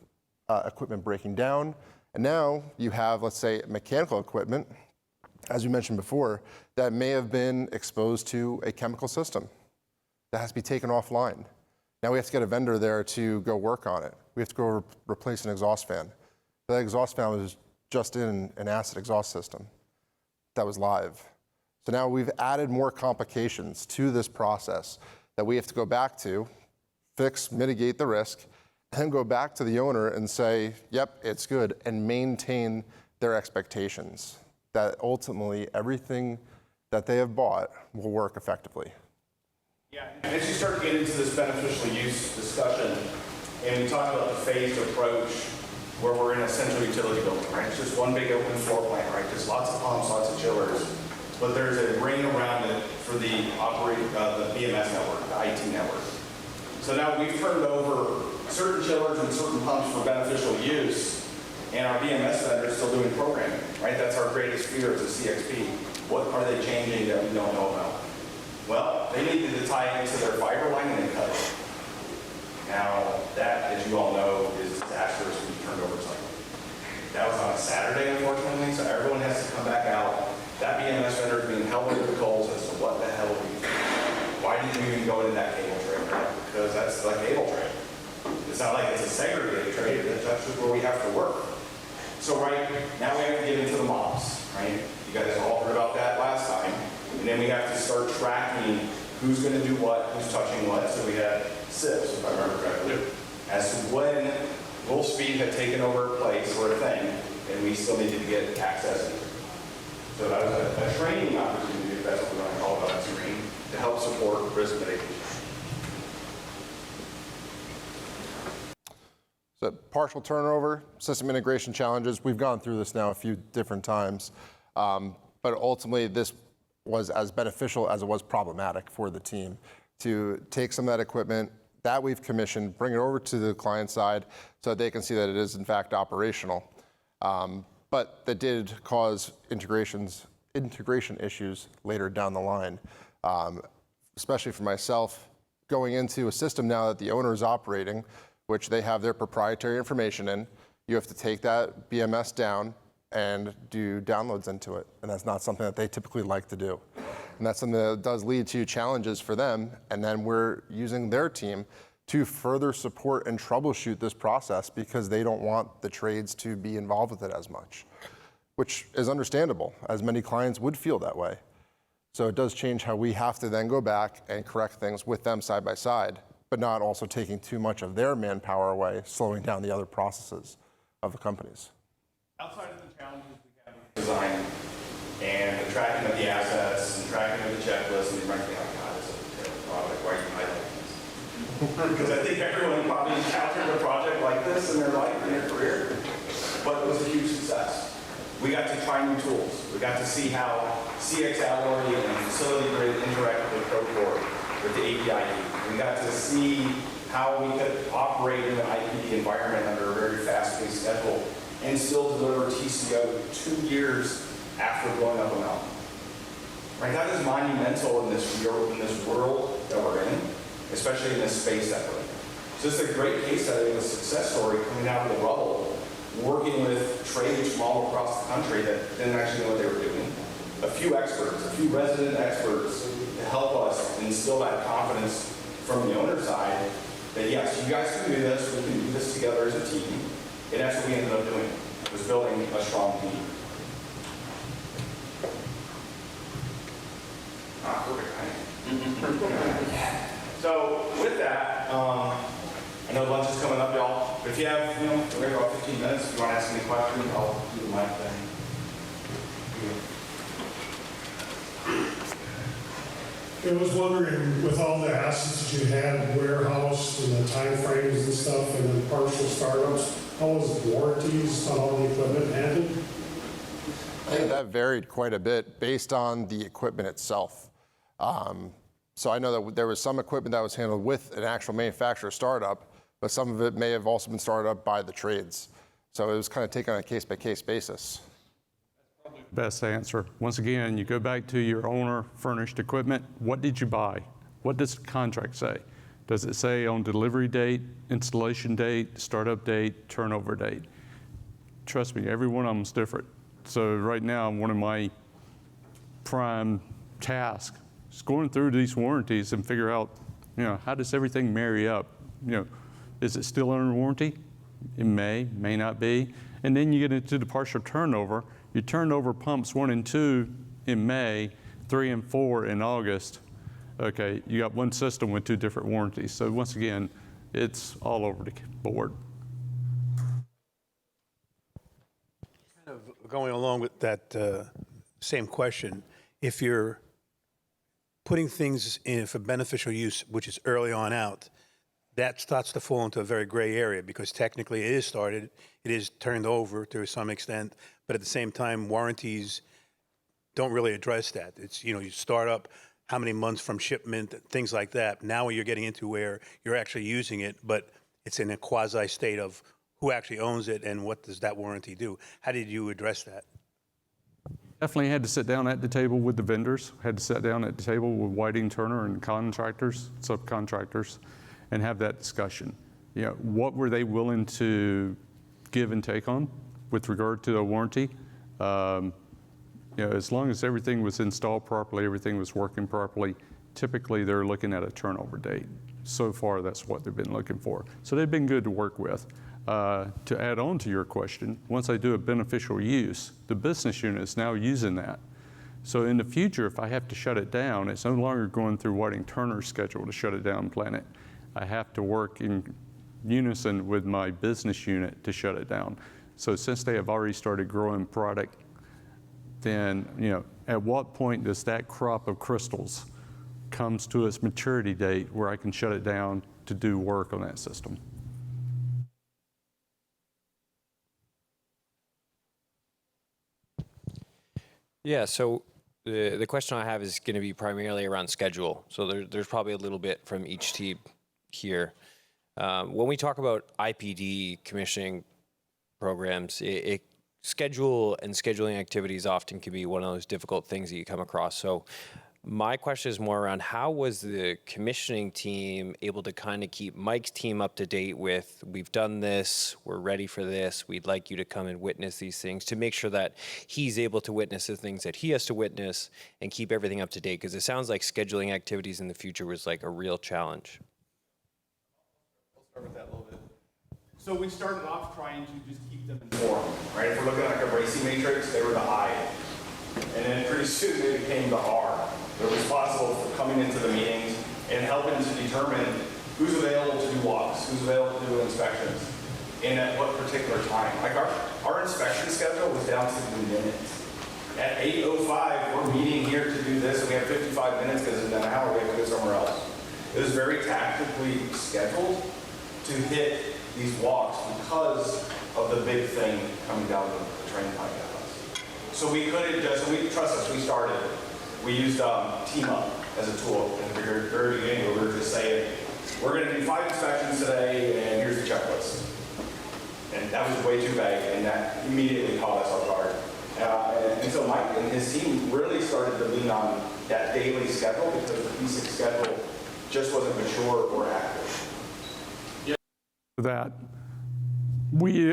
equipment breaking down. And now you have, let's say, mechanical equipment, as you mentioned before, that may have been exposed to a chemical system that has to be taken offline. Now we have to get a vendor there to go work on it. We have to go replace an exhaust fan. That exhaust fan was just in an acid exhaust system that was live. So now we've added more complications to this process that we have to go back to, fix, mitigate the risk, and go back to the owner and say, yep, it's good, and maintain their expectations that ultimately everything that they have bought will work effectively. Yeah, and as you start getting into this beneficial use discussion, and we talk about the phased approach where we're in a central utility building, right? It's just one big open floor plan, right? There's lots of pumps, lots of chillers, but there's a ring around it for the the BMS network, the IT network. So now we've turned over certain chillers and certain pumps for beneficial use, and our BMS vendor is still doing programming, right? That's our greatest fear as a CXP. What are they changing that we don't know about? Well, they needed to tie into their fiber line and then cut it. Now, that, as you all know, is disastrous when you turn over cycle. That was on a Saturday, unfortunately, so everyone has to come back out. That BMS vendor is being held over the coals as to what the hell we do. Why did you even go into that cable tray? Because that's the cable tray. It's not like it's a segregated tray, that's just where we have to work. So right now we have to get into the MOPS, right? You guys all heard about that last time. And then we have to start tracking who's going to do what, who's touching what. So we had SIPs, if I remember correctly, as to when full speed had taken over a place or a thing, and we still needed to get access. So that was a training opportunity, if that's what we want to call it on that screen, to help support risk mitigation. So partial turnover, system integration challenges, we've gone through this now a few different times, but ultimately this was as beneficial as it was problematic for the team to take some of that equipment that we've commissioned, bring it over to the client side so that they can see that it is in fact operational. But that did cause integration issues later down the line, especially for myself, going into a system now that the owner is operating, which they have their proprietary information in. You have to take that BMS down and do downloads into it. And that's not something that they typically like to do. And that's something that does lead to challenges for them. And then we're using their team to further support and troubleshoot this process because they don't want the trades to be involved with it as much, which is understandable, as many clients would feel that way. So it does change how we have to then go back and correct things with them side by side, but not also taking too much of their manpower away, slowing down the other processes of the companies? Outside of the challenges we have with design and the tracking of the assets and tracking of the checklist, and you're like, oh God, this is a terrible project, why are you highlighting this? Because I think everyone probably encountered a project like this in their life, in their career, but it was a huge success. We got to try new tools. We got to see how CX Alloy and Facility Grid interact with Procore, with the API key. We got to see how we could operate in an IPD environment under a very fast-paced schedule and still deliver TCO 2 years after blowing up a mountain. Right? That is monumental in this world that we're in, especially in this space that we're in. So it's a great case study of a success story coming out of the rubble, working with trades from all across the country that didn't actually know what they were doing. A few experts, a few resident experts to help us instill that confidence from the owner side that yes, you guys can do this, we can do this together as a team. And that's what we ended up doing, was building a strong team. Perfect. So with that, I know lunch is coming up, y'all. But if you have, we're about 15 minutes. If you want to ask any questions, I'll do the mic thing. I was wondering, with all the assets that you had, warehouse and the time frames and stuff, and then partial startups, how was warranties on all the equipment handled? I think that varied quite a bit based on the equipment itself. So I know that there was some equipment that was handled with an actual manufacturer startup, but some of it may have also been started up by the trades. So it was kind of taken on a case-by-case basis. Best answer. Once again, you go back to your owner furnished equipment. What did you buy? What does the contract say? Does it say on delivery date, installation date, startup date, turnover date? Trust me, every one of them is different. So right now, one of my prime tasks is going through these warranties and figure out, how does everything marry up? Is it still under warranty? It may not be. And then you get into the partial turnover. You turned over pumps 1 and 2 in May, 3 and 4 in August. Okay, you got one system with 2 different warranties. So once again, it's all over the board. Kind of going along with that same question, if you're putting things in for beneficial use, which is early on out, that starts to fall into a very gray area because technically it is started, it is turned over to some extent, but at the same time, warranties don't really address that. It's, you start up how many months from shipment, things like that. Now you're getting into where you're actually using it, but it's in a quasi state of who actually owns it and what does that warranty do? How did you address that? Definitely had to sit down at the table with the vendors, had to sit down at the table with Whiting Turner and contractors, subcontractors, and have that discussion. What were they willing to give and take on with regard to a warranty? As long as everything was installed properly, everything was working properly, typically they're looking at a turnover date. So far, that's what they've been looking for. So they've been good to work with. To add on to your question, once I do a beneficial use, the business unit is now using that. So in the future, if I have to shut it down, it's no longer going through Whiting Turner's schedule to shut it down and plan it. I have to work in unison with my business unit to shut it down. So since they have already started growing product, then at what point does that crop of crystals comes to its maturity date where I can shut it down to do work on that system? Yeah, so the question I have is going to be primarily around schedule. So there's probably a little bit from each team here. When we talk about IPD commissioning programs, schedule and scheduling activities often can be one of those difficult things that you come across. So my question is more around how was the commissioning team able to kind of keep Mike's team up to date with, we've done this, we're ready for this, we'd like you to come and witness these things, to make sure that he's able to witness the things that he has to witness and keep everything up to date? Because it sounds like scheduling activities in the future was like a real challenge. I'll start with that a little bit. So we started off trying to just keep them informed, right? If we're looking at like a racing matrix, they were the I. And then pretty soon they became the R. They're responsible for coming into the meetings and helping to determine who's available to do walks, who's available to do inspections. and at what particular time. Like our inspection schedule was down to the minutes. At 8:05, we're meeting here to do this, and we have 55 minutes because in an hour we have to go somewhere else. It was very tactically scheduled to hit these walks because of the big thing coming down the train pipe at us. So we couldn't just, trust us, we started. We used Team Up as a tool in the very beginning where we were just saying, we're going to do 5 inspections today, and here's the checklist. And that was way too vague, and that immediately caught us off guard. And so Mike and his team really started to lean on that daily schedule because the P6 schedule just wasn't mature or active. That we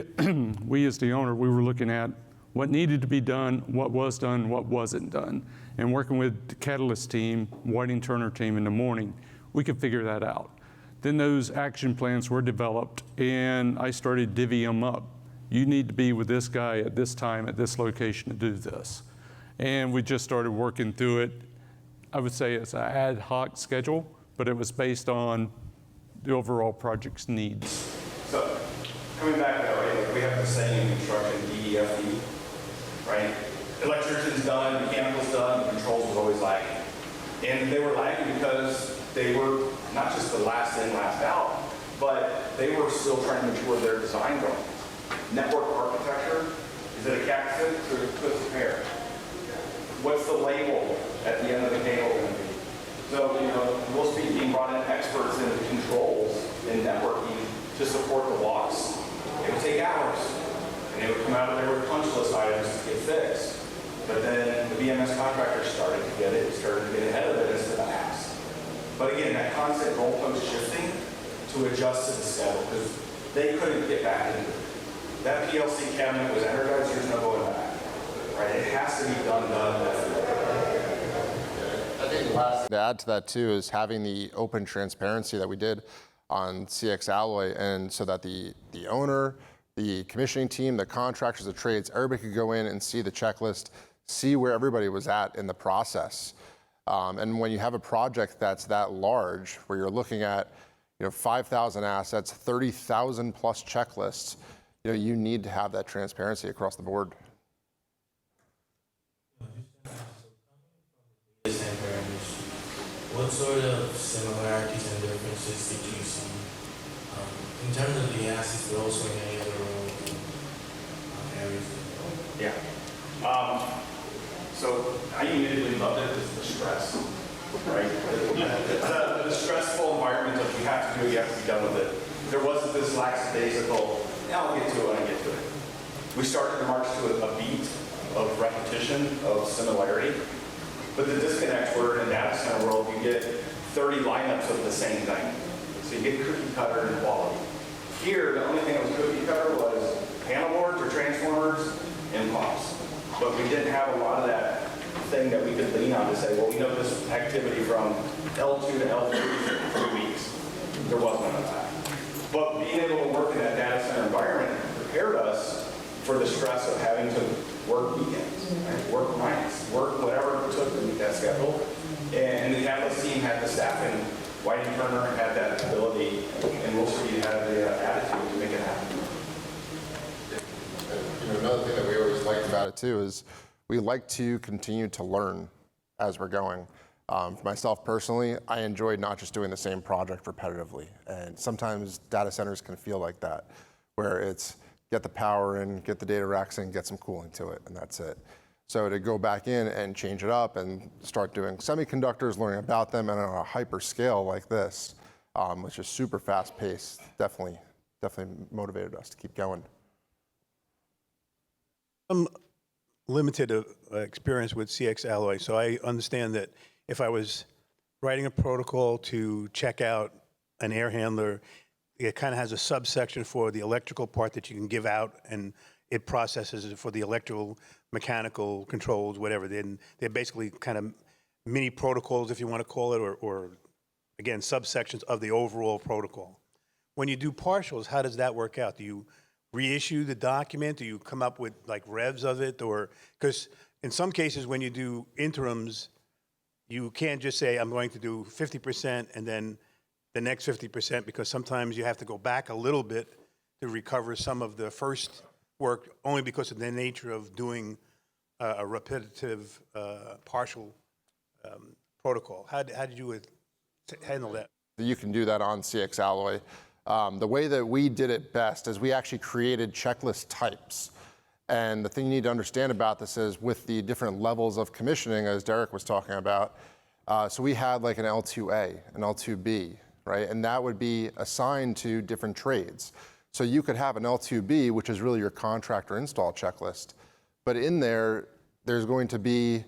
as the owner, we were looking at what needed to be done, what wasn't done. And working with the Catalyst team, Whiting Turner team in the morning, we could figure that out. Then those action plans were developed, and I started divvying them up. You need to be with this guy at this time, at this location to do this. And we just started working through it. I would say it's an ad hoc schedule, but it was based on the overall project's needs. So, coming back that way, like we have the saying in construction, DEFE, right? Electrician's done, mechanical's done, controls was always lagging. And they were lagging because they were not just the last in, last out, but they were still trying to mature their design going. Network architecture, is it a cactus or a twisted pear? What's the label at the end of the cable going to be? So, we'll be being brought in experts in controls and networking to support the walks. It would take hours, and they would come out and there were punch list items to get fixed. But then the BMS contractor started to get ahead of it instead of ask. But again, that constant goalpost shifting to adjust to the schedule because they couldn't get back into it. That PLC cabinet was energized, there's no going back. Right? It has to be done. I think the last thing to add to that too is having the open transparency that we did on CX Alloy, and so that the owner, the commissioning team, the contractors, the trades, everybody could go in and see the checklist, see where everybody was at in the process. And when you have a project that's that large, where you're looking at 5,000 assets, 30,000 plus checklists, you need to have that transparency across the board. What sort of similarities and differences did you see in terms of the assets, but also in any other areas? Yeah. So I immediately loved it is the stress, right? the stressful environment of you have to do it, you have to be done with it. There wasn't this lackadaisical, I'll get to it when I get to it. We started to march to a beat of repetition, of similarity. But the disconnects were in the data center world, you get 30 lineups of the same thing. So you get cookie cutter and quality. Here, the only thing that was cookie cutter was panel boards or transformers and pumps. But we didn't have a lot of that thing that we could lean on to say, well, we know this activity from L2 to L3 for 3 weeks. There was none of that. But being able to work in that data center environment prepared us for the stress of having to work weekends, right? Work nights, work whatever it took to meet that schedule. And the Catalyst team had the staffing. Whiting Turner had that ability, and Wolfspeed had the attitude to make it happen. Another thing that we always liked about it too is we like to continue to learn as we're going. For myself personally, I enjoyed not just doing the same project repetitively. And sometimes data centers can feel like that, where it's get the power in, get the data racks in, get some cooling to it, and that's it. So to go back in and change it up and start doing semiconductors, learning about them, and on a hyper scale like this, which is super fast paced, definitely motivated us to keep going. I'm limited experience with CX Alloy, so I understand that if I was writing a protocol to check out an air handler, it kind of has a subsection for the electrical part that you can give out, and it processes it for the electrical, mechanical controls, whatever. They're basically kind of mini protocols, if you want to call it, or again, subsections of the overall protocol. When you do partials, how does that work out? Do you reissue the document? Do you come up with like revs of it? Or because in some cases when you do interims, you can't just say, I'm going to do 50% and then the next 50%, because sometimes you have to go back a little bit to recover some of the first work only because of the nature of doing a repetitive partial protocol. How did you handle that? You can do that on CX Alloy. The way that we did it best is we actually created checklist types. And the thing you need to understand about this is with the different levels of commissioning, as Derek was talking about, so we had like an L2A, an L2B, right? And that would be assigned to different trades. So you could have an L2B, which is really your contractor install checklist, but in there, there's going to be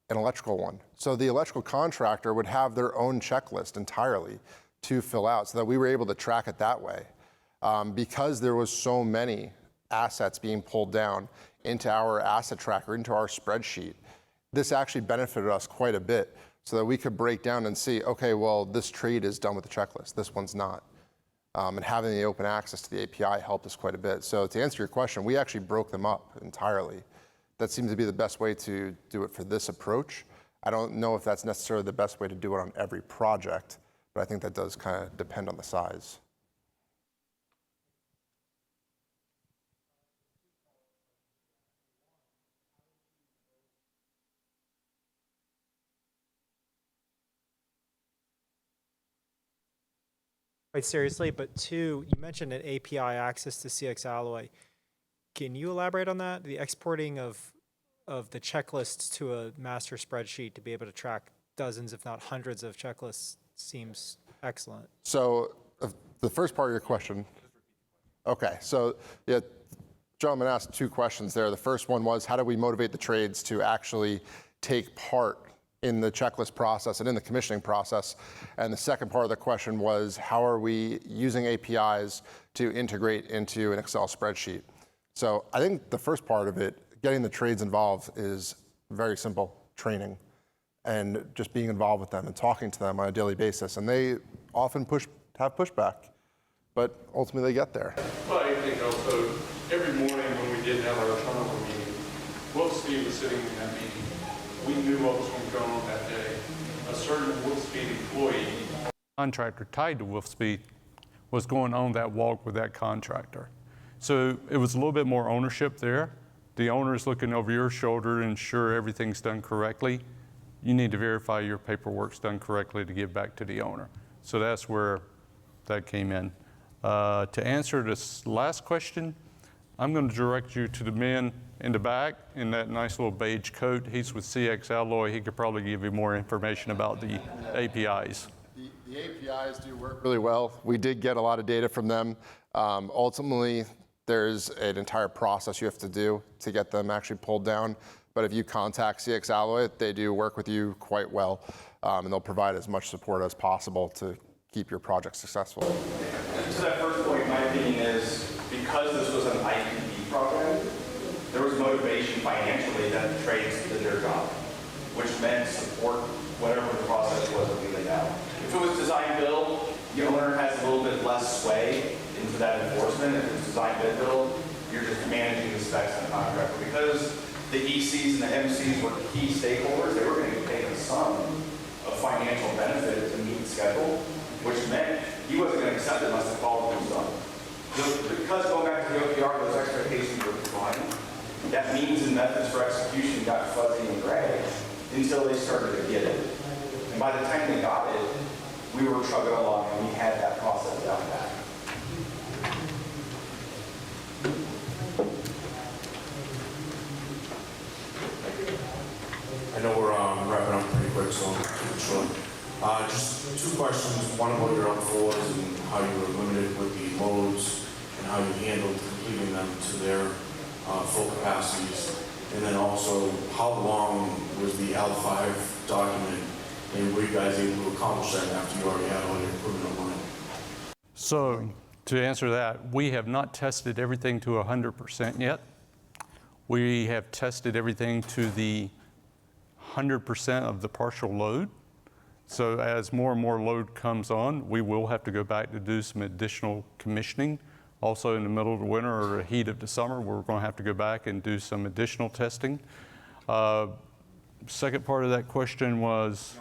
an electrical one. So the electrical contractor would have their own checklist entirely to fill out so that we were able to track it that way. Because there was so many assets being pulled down into our asset tracker, into our spreadsheet, this actually benefited us quite a bit so that we could break down and see, okay, well, this trade is done with the checklist, this one's not. And having the open access to the API helped us quite a bit. So to answer your question, we actually broke them up entirely. That seems to be the best way to do it for this approach. I don't know if that's necessarily the best way to do it on every project, but I think that does kind of depend on the size. Quite seriously, but two, you mentioned an API access to CX Alloy. Can you elaborate on that? The exporting of the checklists to a master spreadsheet to be able to track dozens, if not hundreds of checklists seems excellent. So the first part of your question, okay, so yeah, gentleman asked two questions there. The first one was, how do we motivate the trades to actually take part in the checklist process and in the commissioning process? And the second part of the question was, how are we using APIs to integrate into an Excel spreadsheet? So I think the first part of it, getting the trades involved, is very simple: training and just being involved with them and talking to them on a daily basis. And they often have pushback, but ultimately they get there. Well, I think also every morning when we did have our turnover meeting, Wolfspeed was sitting in that meeting. We knew what was going on that day. A certain Wolfspeed employee, contractor tied to Wolfspeed, was going on that walk with that contractor. So it was a little bit more ownership there. The owner is looking over your shoulder to ensure everything's done correctly. You need to verify your paperwork's done correctly to give back to the owner. So that's where that came in. To answer this last question, I'm going to direct you to the man in the back in that nice little beige coat. He's with CX Alloy. He could probably give you more information about the APIs. The APIs do work really well. We did get a lot of data from them. Ultimately, there's an entire process you have to do to get them actually pulled down. But if you contact CX Alloy, they do work with you quite well, and they'll provide as much support as possible to keep your project successful. To that first point, my opinion is because this was an IPD program, there was motivation financially that the trades did their job, which meant support whatever the process was that we laid out. If it was design build, the owner has a little bit less sway into that enforcement. If it's design bid build, you're just managing the specs and the contract. Because the ECs and the MCs were key stakeholders, they were going to be paid a sum of financial benefit to meet the schedule, which meant he wasn't going to accept it unless the quality was done. Because going back to the OPR, those expectations were defined. That means and methods for execution got fuzzy and gray until they started to get it. And by the time they got it, we were chugging along and we had that process down pat. I know we're wrapping up pretty quick, so I'll keep it short. Just two questions. One about your L4s and how you were limited with the loads and how you handled completing them to their full capacities. And then also, how long was the L5 document, and were you guys able to accomplish that after you already had all your equipment online? So to answer that, we have not tested everything to 100% yet. We have tested everything to the 100% of the partial load. So as more and more load comes on, we will have to go back to do some additional commissioning. Also in the middle of the winter or the heat of the summer, we're going to have to go back and do some additional testing. Second part of that question was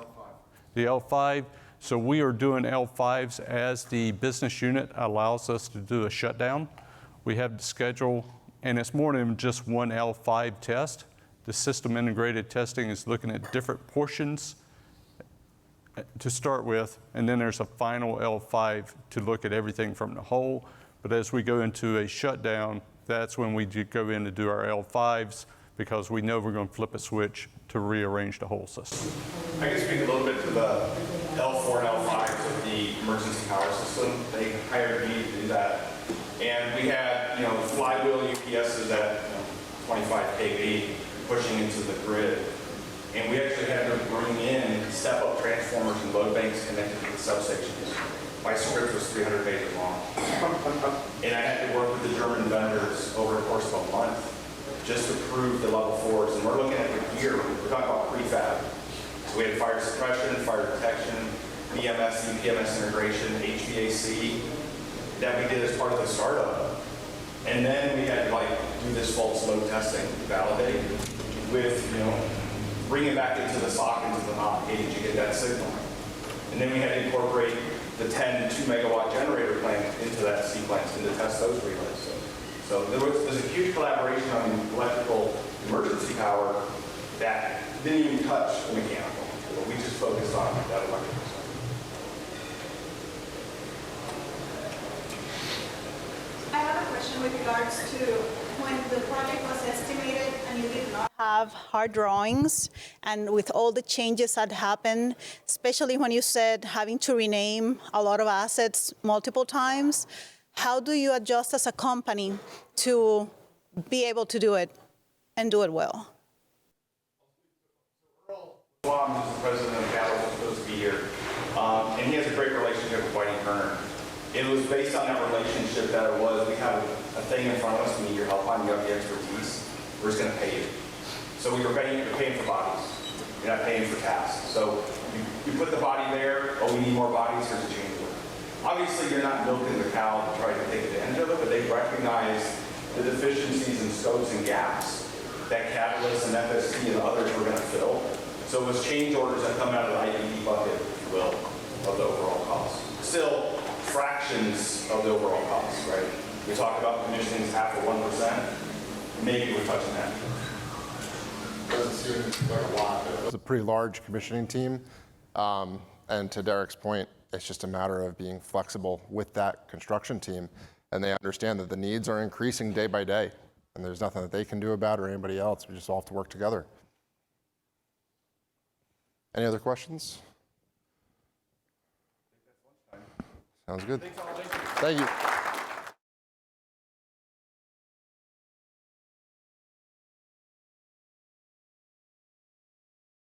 the L5. So we are doing L5s as the business unit allows us to do a shutdown. We have the schedule, and it's more than just one L5 test. The system integrated testing is looking at different portions to start with, and then there's a final L5 to look at everything from the whole. But as we go into a shutdown, that's when we go in to do our L5s, because we know we're going to flip a switch to rearrange the whole system. I can speak a little bit to the L4 and L5s of the emergency power system. They hired me to do that. And we had, flywheel UPSs at 25 kV pushing into the grid. And we actually had to bring in step-up transformers and load banks connected to the substations. My script was 300 pages long. And I had to work with the German vendors over the course of a month just to prove the level 4s. And we're looking at the gear, we're talking about prefab. So we had fire suppression, fire detection, BMS, EPMS integration, HVAC that we did as part of the startup. And then we had to do this false load testing, validate with, bring it back into the socket, into the hot gauge to get that signal. And then we had to incorporate the 10 2-megawatt generator plant into that sequence and to test those relays. So there's a huge collaboration on electrical emergency power that didn't even touch the mechanical. But we just focused on that electrical side. I have a question with regards to when the project was estimated and you did not have hard drawings, and with all the changes that happened, especially when you said having to rename a lot of assets multiple times, how do you adjust as a company to be able to do it and do it well? Blom, who's the president of Gallup, was supposed to be here, and he has a great relationship with Whitey Kerner. It was based on that relationship that it was, we have a thing in front of us, we need your help on, you have the expertise, we're just going to pay you. So you're paying for bodies, you're not paying for tasks. So you put the body there, oh, we need more bodies, here's a change order. Obviously, you're not milking the cow to try to take advantage of it, but they recognize the deficiencies and scopes and gaps that Catalyst and FSC and others were going to fill. So it was change orders that come out of the IPD bucket, if you will, of the overall cost. Still, fractions of the overall cost, right? We talk about commissioning is half of 1%. Maybe we're touching that. Doesn't seem like a lot. It was a pretty large commissioning team. And to Derek's point, it's just a matter of being flexible with that construction team. And they understand that the needs are increasing day by day. And there's nothing that they can do about it or anybody else. We just all have to work together. Any other questions? Sounds good. Thank you.